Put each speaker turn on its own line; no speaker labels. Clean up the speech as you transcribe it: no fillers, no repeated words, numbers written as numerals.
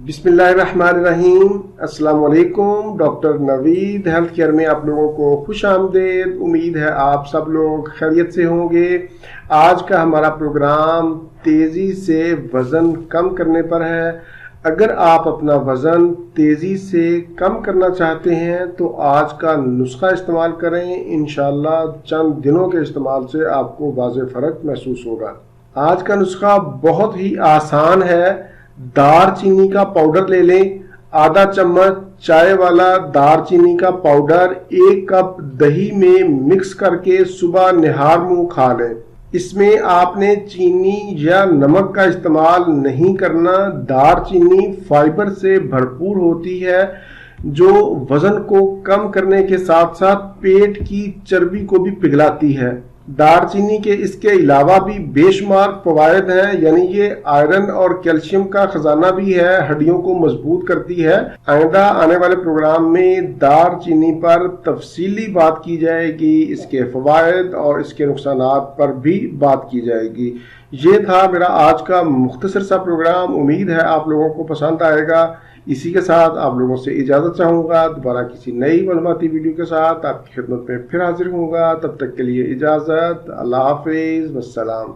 बिस्मिल्लाहिर्रहमानिर्रहीम। अस्सलाम वालेकुम। डॉक्टर नवीद हेल्थ केयर में आप लोगों को खुश आमदेद। उम्मीद है आप सब लोग खैरियत से होंगे। आज का हमारा प्रोग्राम तेज़ी से वज़न कम करने पर है। अगर आप अपना वज़न तेज़ी से कम करना चाहते हैं तो आज का नुस्खा इस्तेमाल करें। इंशाअल्लाह चंद दिनों के इस्तेमाल से आपको वाज़ेह फ़र्क महसूस होगा। आज का नुस्खा बहुत ही आसान है। दार चीनी का पाउडर ले लें। आधा चम्मच चाय वाला दार चीनी का पाउडर 1 कप दही में मिक्स करके सुबह निहार मुंह खा लें। इसमें आपने चीनी या नमक का इस्तेमाल नहीं करना। दार चीनी फाइबर से भरपूर होती है जो वजन को कम करने के साथ साथ पेट की चर्बी को भी पिघलाती है। दारचीनी के इसके अलावा भी बेशुमार फवायद हैं, यानी ये आयरन और कैल्शियम का खजाना भी है, हड्डियों को मजबूत करती है। आइंदा आने वाले प्रोग्राम में दारचीनी पर तफसीली बात की जाएगी, इसके फवायद और इसके नुकसानात पर भी बात की जाएगी। ये था मेरा आज का मुख्तसर सा प्रोग्राम। उम्मीद है आप लोगों को पसंद आएगा। इसी के साथ आप लोगों से इजाज़त चाहूँगा। दोबारा किसी नई मालूमाती वीडियो के साथ आपकी खिदमत में फिर हाजिर होऊंगा। तब तक के लिए इजाज़त। अल्लाह हाफिज़, वस्सलाम।